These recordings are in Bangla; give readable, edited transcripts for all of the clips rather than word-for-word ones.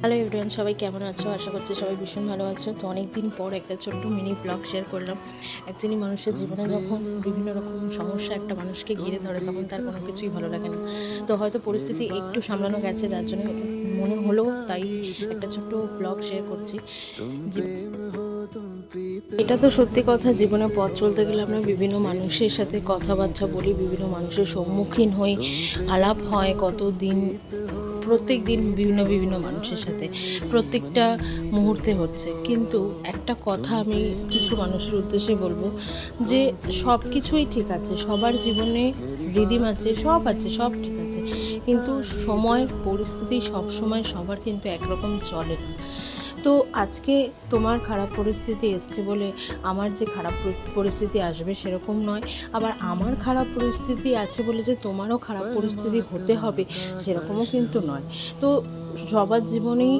হ্যালো এভরিওয়ান, সবাই কেমন আছো? আশা করছি সবাই ভীষণ ভালো আছো। তো অনেক দিন পর একটা ছোট্ট মিনি ব্লগ শেয়ার করলাম। অ্যাকচুয়ালি মানুষের জীবনে যখন বিভিন্ন রকম সমস্যা একটা মানুষকে ঘিরে ধরে, তখন তার কোনো কিছুই ভালো লাগে না। তো হয়তো পরিস্থিতি একটু সামলানো গেছে, যার জন্য মনে হলো তাই একটা ছোট্ট ব্লগ শেয়ার করছি। এটা তো সত্যি কথা, জীবনে পথ চলতে গেলে আমরা বিভিন্ন মানুষের সাথে কথাবার্তা বলি, বিভিন্ন মানুষের সম্মুখীন হই, আলাপ হয় প্রত্যেক দিন বিভিন্ন বিভিন্ন মানুষের সাথে প্রত্যেকটা মুহূর্তে হচ্ছে। কিন্তু একটা কথা আমি কিছু মানুষের উদ্দেশ্যে বলবো, যে সব কিছুই ঠিক আছে, সবার জীবনে রিদিম আছে, সব আছে, সব ঠিক আছে, কিন্তু সময় পরিস্থিতি সব সময় সবার কিন্তু একরকম চলে না। তো আজকে তোমার খারাপ পরিস্থিতি এসছে বলে আমার যে খারাপ পরিস্থিতি আসবে সেরকম নয়, আবার আমার খারাপ পরিস্থিতি আছে বলে যে তোমারও খারাপ পরিস্থিতি হতে হবে সেরকমও কিন্তু নয়। তো সবার জীবনেই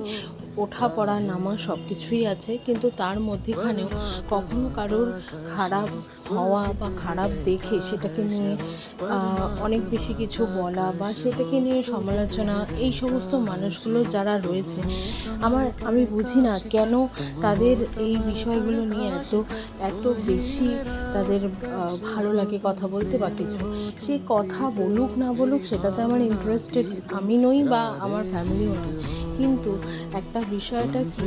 ওঠা পড়া নামা সব কিছুই আছে, কিন্তু তার মধ্যেখানেও কখনো কারোর খারাপ হওয়া বা খারাপ দেখে সেটাকে নিয়ে অনেক বেশি কিছু বলা বা সেটাকে নিয়ে সমালোচনা, এই সমস্ত মানুষগুলো যারা রয়েছে, আমি বুঝি না কেন তাদের এই বিষয়গুলো নিয়ে এত বেশি তাদের ভালো লাগে কথা বলতে বা কিছু। সে কথা বলুক না বলুক সেটাতে আমার ইন্টারেস্টেড আমি নই বা আমার ফ্যামিলিও নয়, কিন্তু একটা বিষয়টা কি,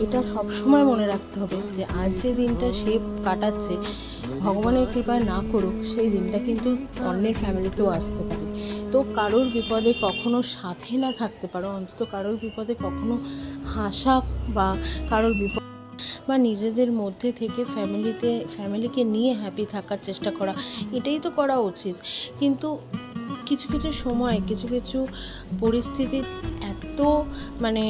এটা সবসময় মনে রাখতে হবে যে আজ যে দিনটা সে কাটাচ্ছে, ভগবানের কৃপায় না করুক সেই দিনটা কিন্তু অন্যের ফ্যামিলিতেও আসতে পারে। তো কারোর বিপদে কখনো সাথে না থাকতে পারো, অন্তত কারোর বিপদে কখনো হাসা বা কারোর বিপদ বা নিজেদের মধ্যে থেকে ফ্যামিলিকে নিয়ে হ্যাপি থাকার চেষ্টা করা, এটাই তো করা উচিত। কিন্তু কিছু কিছু সময় কিছু কিছু পরিস্থিতি এত মানে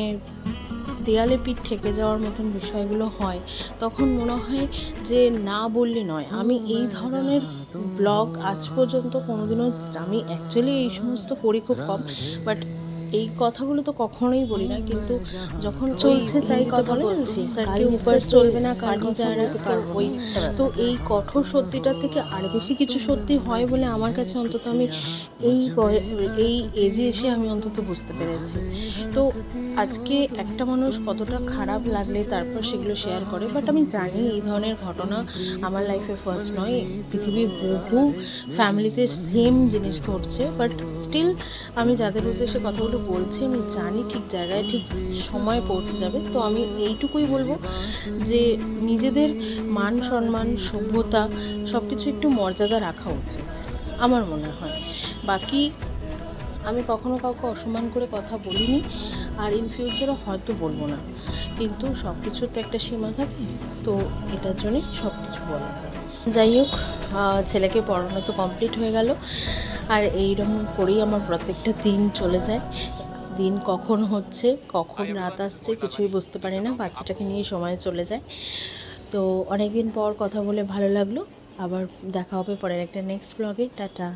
দেয়ালে পিঠ ঠেকে যাওয়ার মতন বিষয়গুলো হয়, তখন মনে হয় যে না বললে নয়। আমি এই ধরনের ব্লগ আজ পর্যন্ত কোনোদিনও, আমি অ্যাকচুয়ালি এই সমস্ত করি খুব কম, বাট এই কথাগুলো তো কখনোই বলি না, কিন্তু যখন চলছে তাই কথা বলছি, কাল নিশ্চয় চলবে না, কাল কথা বলতে পারবো ওই। তো এই কঠোর সত্যিটার থেকে আর বেশি কিছু সত্যি হয় বলে আমার কাছে অন্তত, আমি এই এজে এসে আমি অন্তত বুঝতে পেরেছি। তো আজকে একটা মানুষ কতটা খারাপ লাগলে তারপর সেগুলো শেয়ার করে, বাট আমি জানি এই ধরনের ঘটনা আমার লাইফে ফার্স্ট নয়, পৃথিবীর বহু ফ্যামিলিতে সেম জিনিস ঘটছে, বাট স্টিল আমি যাদের উদ্দেশ্যে কথাগুলো বলছি আমি জানি ঠিক জায়গায় ঠিক সময় পৌঁছে যাবে। তো আমি এইটুকুই বলবো যে নিজেদের মান সম্মান সভ্যতা সব কিছু একটু মর্যাদা রাখা উচিত আমার মনে হয়। বাকি আমি কখনো কাউকে অসম্মান করে কথা বলিনি, আর ইন ফিউচারও হয়তো বলবো না, কিন্তু সব কিছুর তো একটা সীমা থাকে, তো এটার জন্যই সব কিছু বলা। যাই হোক, ছেলেকে পড়ানো তো কমপ্লিট হয়ে গেল, আর এইরকম করেই আমার প্রত্যেকটা দিন চলে যায়। দিন কখন হচ্ছে কখন রাত আসছে কিছুই বুঝতে পারি না, বাচ্চাটাকে নিয়ে সময় চলে যায়। তো অনেক দিন পর কথা বলে ভালো লাগলো, আবার দেখা হবে পরের একটা নেক্সট ব্লগে। টাটা।